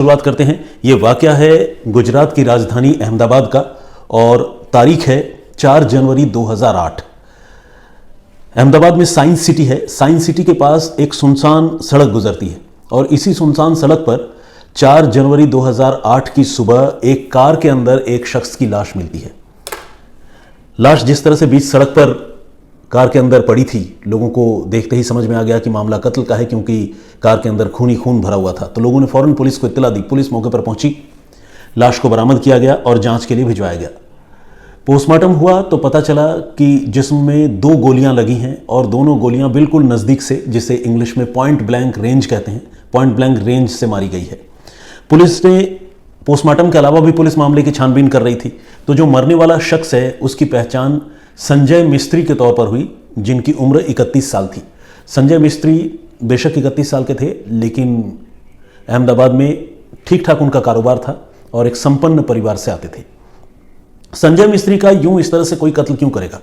शुरुआत करते हैं। ये वाकया है गुजरात की राजधानी अहमदाबाद का और तारीख है 4 जनवरी 2008। अहमदाबाद में साइंस सिटी है। साइंस सिटी के पास एक सुनसान सड़क गुजरती है और इसी सुनसान सड़क पर 4 जनवरी 2008 की सुबह एक कार के अंदर एक शख्स की लाश मिलती है। लाश जिस तरह से बीच सड़क पर कार के अंदर पड़ी थी, लोगों को देखते ही समझ में आ गया कि मामला कत्ल का है, क्योंकि कार के अंदर खून ही खून भरा हुआ था। तो लोगों ने फौरन पुलिस को इत्तला दी। पुलिस मौके पर पहुंची, लाश को बरामद किया गया और जांच के लिए भिजवाया गया। पोस्टमार्टम हुआ तो पता चला कि जिस्म में 2 गोलियां लगी हैं और दोनों गोलियां बिल्कुल नज़दीक से, जिसे इंग्लिश में पॉइंट ब्लैंक रेंज कहते हैं, पॉइंट ब्लैंक रेंज से मारी गई है। पुलिस ने पोस्टमार्टम के अलावा भी पुलिस मामले की छानबीन कर रही थी। तो जो मरने वाला शख्स है उसकी पहचान संजय मिस्त्री के तौर पर हुई, जिनकी उम्र 31 साल थी। संजय मिस्त्री बेशक 31 साल के थे, लेकिन अहमदाबाद में ठीक ठाक उनका कारोबार था और एक संपन्न परिवार से आते थे। संजय मिस्त्री का यूं इस तरह से कोई कत्ल क्यों करेगा,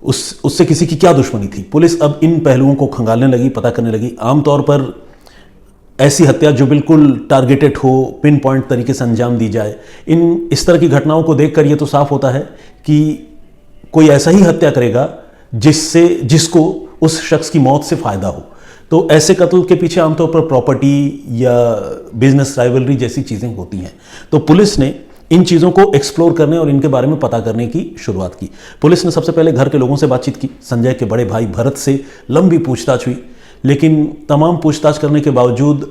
उससे किसी की क्या दुश्मनी थी? पुलिस अब इन पहलुओं को खंगालने लगी, पता करने लगी। आमतौर पर ऐसी हत्या जो बिल्कुल टारगेटेड हो, पिन पॉइंट तरीके से अंजाम दी जाए, इस तरह की घटनाओं को देखकर यह तो साफ होता है कि कोई ऐसा ही हत्या करेगा जिसको उस शख्स की मौत से फायदा हो। तो ऐसे कत्ल के पीछे आमतौर पर प्रॉपर्टी या बिजनेस राइवलरी जैसी चीजें होती हैं। तो पुलिस ने इन चीजों को एक्सप्लोर करने और इनके बारे में पता करने की शुरुआत की। पुलिस ने सबसे पहले घर के लोगों से बातचीत की। संजय के बड़े भाई भरत से लंबी पूछताछ हुई, लेकिन तमाम पूछताछ करने के बावजूद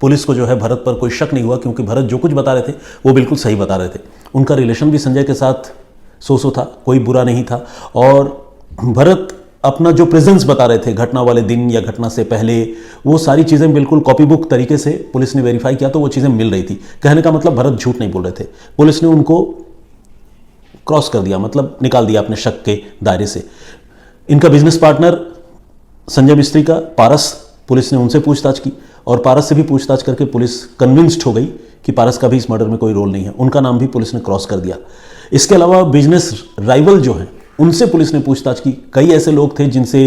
पुलिस को जो है भरत पर कोई शक नहीं हुआ, क्योंकि भरत जो कुछ बता रहे थे वो बिल्कुल सही बता रहे थे। उनका रिलेशन भी संजय के साथ सो था, कोई बुरा नहीं था। और भरत अपना जो प्रेजेंस बता रहे थे घटना वाले दिन या घटना से पहले, वो सारी चीज़ें बिल्कुल कॉपी बुक तरीके से पुलिस ने वेरीफाई किया, तो वो चीज़ें मिल रही थी। कहने का मतलब भरत झूठ नहीं बोल रहे थे। पुलिस ने उनको क्रॉस कर दिया, मतलब निकाल दिया अपने शक के दायरे से। इनका बिजनेस पार्टनर संजय मिस्त्री का पारस, पुलिस ने उनसे पूछताछ की और पारस से भी पूछताछ करके पुलिस कन्विंस्ड हो गई कि पारस का भी इस मर्डर में कोई रोल नहीं है। उनका नाम भी पुलिस ने क्रॉस कर दिया। इसके अलावा बिजनेस राइवल जो हैं उनसे पुलिस ने पूछताछ की। कई ऐसे लोग थे जिनसे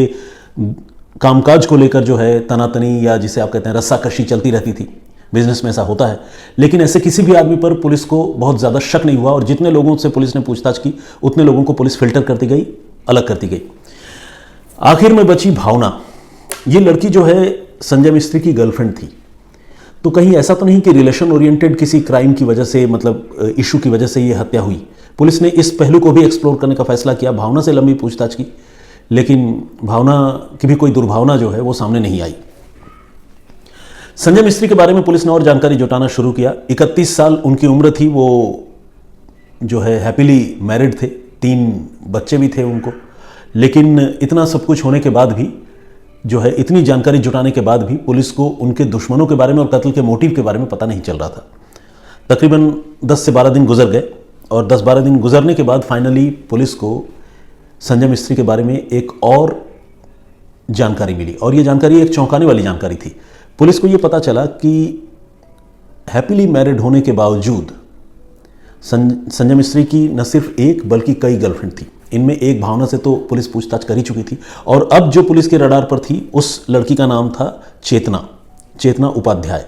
कामकाज को लेकर जो है तनातनी या जिसे आप कहते हैं रस्साकशी चलती रहती थी। बिजनेस में ऐसा होता है, लेकिन ऐसे किसी भी आदमी पर पुलिस को बहुत ज़्यादा शक नहीं हुआ और जितने लोगों से पुलिस ने पूछताछ की उतने लोगों को पुलिस फिल्टर करती गई, अलग करती गई। आखिर में बची भावना। ये लड़की जो है संजय मिस्त्री की गर्लफ्रेंड थी। तो कहीं ऐसा तो नहीं कि रिलेशन ओरिएंटेड किसी क्राइम की वजह से, मतलब इशू की वजह से ये हत्या हुई। पुलिस ने इस पहलू को भी एक्सप्लोर करने का फैसला किया। भावना से लंबी पूछताछ की, लेकिन भावना की भी कोई दुर्भावना जो है वो सामने नहीं आई। संजय मिस्त्री के बारे में पुलिस ने और जानकारी जुटाना शुरू किया। 31 साल उनकी उम्र थी। वो जो है हैप्पीली मैरिड थे, 3 बच्चे भी थे उनको। लेकिन इतना सब कुछ होने के बाद भी जो है, इतनी जानकारी जुटाने के बाद भी पुलिस को उनके दुश्मनों के बारे में और कत्ल के मोटिव के बारे में पता नहीं चल रहा था। तकरीबन 10 से 12 दिन गुजर गए और 10-12 दिन गुजरने के बाद फाइनली पुलिस को संजय मिस्त्री के बारे में एक और जानकारी मिली, और ये जानकारी एक चौंकाने वाली जानकारी थी। पुलिस को ये पता चला कि हैप्पीली मैरिड होने के बावजूद संजय मिस्त्री की न सिर्फ एक बल्कि कई गर्लफ्रेंड थी। इनमें एक भावना से तो पुलिस पूछताछ कर ही चुकी थी, और अब जो पुलिस के रडार पर थी उस लड़की का नाम था चेतना उपाध्याय।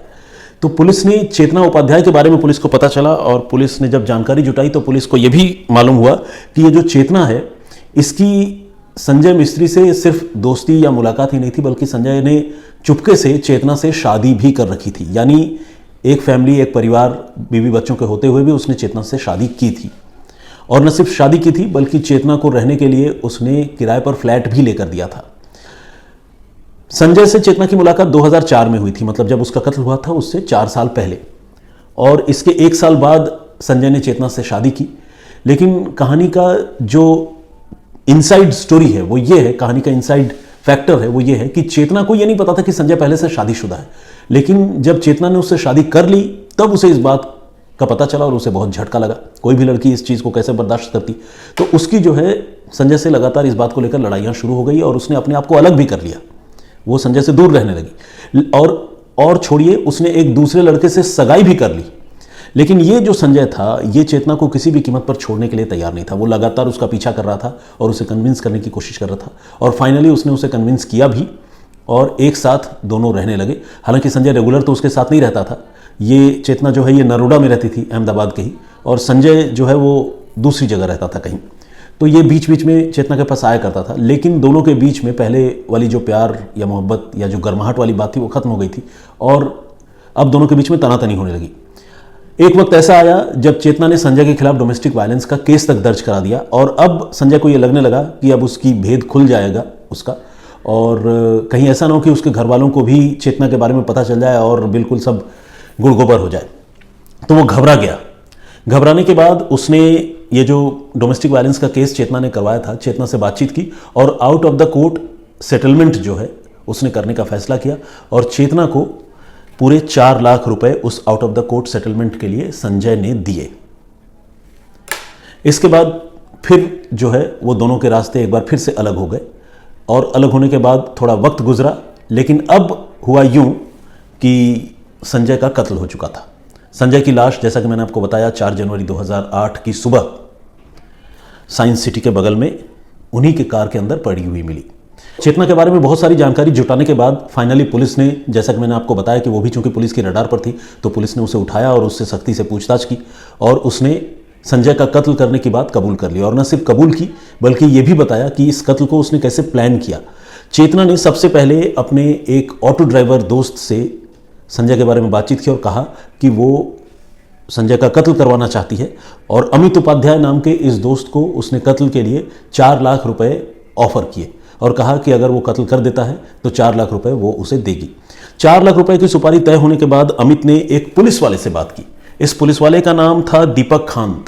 तो पुलिस ने चेतना उपाध्याय के बारे में पुलिस को पता चला, और पुलिस ने जब जानकारी जुटाई तो पुलिस को यह भी मालूम हुआ कि ये जो चेतना है, इसकी संजय मिस्त्री से सिर्फ दोस्ती या मुलाकात ही नहीं थी, बल्कि संजय ने चुपके से चेतना से शादी भी कर रखी थी। यानी एक फैमिली, एक परिवार, बीवी बच्चों के होते हुए भी उसने चेतना से शादी की थी। और न सिर्फ शादी की थी बल्कि चेतना को रहने के लिए उसने किराए पर फ्लैट भी लेकर दिया था। संजय से चेतना की मुलाकात 2004 में हुई थी, मतलब जब उसका कत्ल हुआ था उससे 4 साल पहले। और इसके 1 साल बाद संजय ने चेतना से शादी की। लेकिन कहानी का जो इनसाइड स्टोरी है वो ये है, कहानी का इनसाइड फैक्टर है वो ये है कि चेतना को ये नहीं पता था कि संजय पहले से शादीशुदा है। लेकिन जब चेतना ने उससे शादी कर ली तब उसे इस बात का पता चला और उसे बहुत झटका लगा। कोई भी लड़की इस चीज़ को कैसे बर्दाश्त करती। तो उसकी जो है संजय से लगातार इस बात को लेकर लड़ाइयाँ शुरू हो गई और उसने अपने आप को अलग भी कर लिया। वो संजय से दूर रहने लगी और छोड़िए, उसने एक दूसरे लड़के से सगाई भी कर ली। लेकिन ये जो संजय था, ये चेतना को किसी भी कीमत पर छोड़ने के लिए तैयार नहीं था। वो लगातार उसका पीछा कर रहा था और उसे कन्विंस करने की कोशिश कर रहा था, और फाइनली उसने उसे कन्विंस किया भी और एक साथ दोनों रहने लगे। हालांकि संजय रेगुलर तो उसके साथ नहीं रहता था, ये चेतना जो है ये नरोडा में रहती थी, अहमदाबाद के ही, और संजय जो है वो दूसरी जगह रहता था कहीं। तो ये बीच बीच में चेतना के पास आया करता था, लेकिन दोनों के बीच में पहले वाली जो प्यार या मोहब्बत या जो गर्माहट वाली बात थी वो खत्म हो गई थी, और अब दोनों के बीच में तनातनी होने लगी। एक वक्त ऐसा आया जब चेतना ने संजय के खिलाफ डोमेस्टिक वायलेंस का केस तक दर्ज करा दिया, और अब संजय को यह लगने लगा कि अब उसकी भेद खुल जाएगा उसका, और कहीं ऐसा ना हो कि उसके घर वालों को भी चेतना के बारे में पता चल जाए और बिल्कुल सब गुड़ गोबर हो जाए। तो वो घबरा गया। घबराने के बाद उसने ये जो डोमेस्टिक वायलेंस का केस चेतना ने करवाया था, चेतना से बातचीत की और out of the court settlement जो है उसने करने का फैसला किया, और चेतना को पूरे 4 लाख रुपए उस out of the court settlement के लिए संजय ने दिए। इसके बाद फिर जो है वो दोनों के रास्ते एक बार फिर से अलग हो गए, और अलग होने के बाद थोड़ा वक्त गुजरा, लेकिन अब हुआ यूं कि संजय का कत्ल हो चुका था। संजय की लाश, जैसा कि मैंने आपको बताया, 4 जनवरी 2008 की सुबह साइंस सिटी के बगल में उन्हीं के कार के अंदर पड़ी हुई मिली। चेतना के बारे में बहुत सारी जानकारी जुटाने के बाद फाइनली पुलिस ने, जैसा कि मैंने आपको बताया कि वो भी चूंकि पुलिस की रडार पर थी, तो पुलिस ने उसे उठाया और उससे सख्ती से पूछताछ की, और उसने संजय का कत्ल करने की बात कबूल कर ली। और न सिर्फ कबूल की, बल्कि ये भी बताया कि इस कत्ल को उसने कैसे प्लान किया। चेतना ने सबसे पहले अपने एक ऑटो ड्राइवर दोस्त से संजय के बारे में बातचीत की और कहा कि वो संजय का कत्ल करवाना चाहती है, और अमित उपाध्याय नाम के इस दोस्त को उसने कत्ल के लिए 4 लाख रुपए ऑफर किए और कहा कि अगर वो कत्ल कर देता है तो 4 लाख रुपए वो उसे देगी। 4 लाख रुपए की सुपारी तय होने के बाद अमित ने एक पुलिस वाले से बात की। इस पुलिस वाले का नाम था दीपक खांत।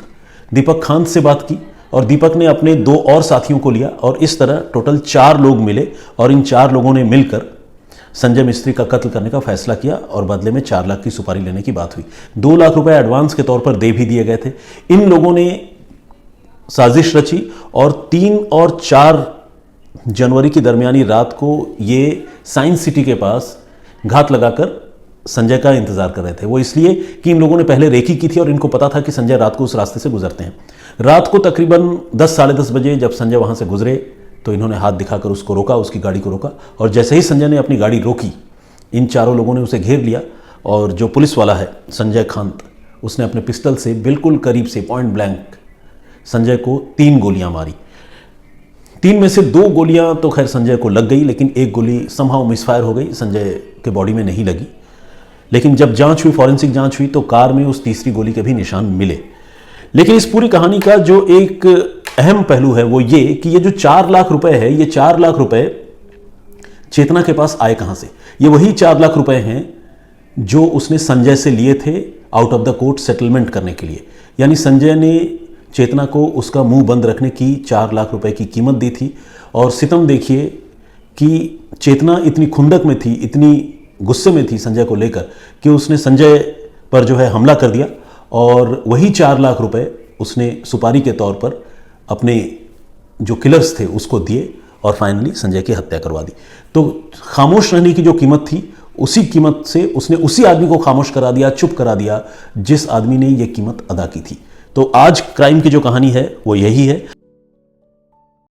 दीपक खांत से बात की और दीपक ने अपने 2 और साथियों को लिया, और इस तरह टोटल 4 लोग मिले, और इन 4 लोगों ने मिलकर संजय मिस्त्री का कत्ल करने का फैसला किया, और बदले में 4 लाख की सुपारी लेने की बात हुई। 2 लाख रुपए एडवांस के तौर पर दे भी दिए गए थे। इन लोगों ने साजिश रची और 3 और 4 जनवरी की दरमियानी रात को ये साइंस सिटी के पास घात लगाकर संजय का इंतजार कर रहे थे। वो इसलिए कि इन लोगों ने पहले रेकी की थी और इनको पता था कि संजय रात को उस रास्ते से गुजरते हैं। रात को तकरीबन 10 साढ़े 10 बजे जब संजय वहां से गुजरे तो इन्होंने हाथ दिखाकर उसको रोका, उसकी गाड़ी को रोका, और जैसे ही संजय ने अपनी गाड़ी रोकी, इन चारों लोगों ने उसे घेर लिया, और जो पुलिस वाला है संजय खांत, उसने अपने पिस्टल से बिल्कुल करीब से पॉइंट ब्लैंक संजय को 3 गोलियां मारी। 3 में से 2 गोलियां तो खैर संजय को लग गई, लेकिन एक गोली समहाउ मिसफायर हो गई, संजय के बॉडी में नहीं लगी। लेकिन जब जांच हुई, फॉरेंसिक जांच हुई, तो कार में उस तीसरी गोली के भी निशान मिले। लेकिन इस पूरी कहानी का जो एक अहम पहलू है वो ये कि ये जो 4 लाख रुपए है, ये 4 लाख रुपए चेतना के पास आए कहां से? ये वही 4 लाख रुपए हैं जो उसने संजय से लिए थे out of the court settlement करने के लिए। यानी संजय ने चेतना को उसका मुंह बंद रखने की 4 लाख रुपए की कीमत दी थी। और सितम देखिए कि चेतना इतनी खुंदक में थी, इतनी गुस्से में थी संजय को लेकर, कि उसने संजय पर जो है हमला कर दिया, और वही 4 लाख रुपए उसने सुपारी के तौर पर अपने जो किलर्स थे उसको दिए, और फाइनली संजय की हत्या करवा दी। तो खामोश रहने की जो कीमत थी, उसी कीमत से उसने उसी आदमी को खामोश करा दिया, चुप करा दिया, जिस आदमी ने ये कीमत अदा की थी। तो आज क्राइम की जो कहानी है वो यही है।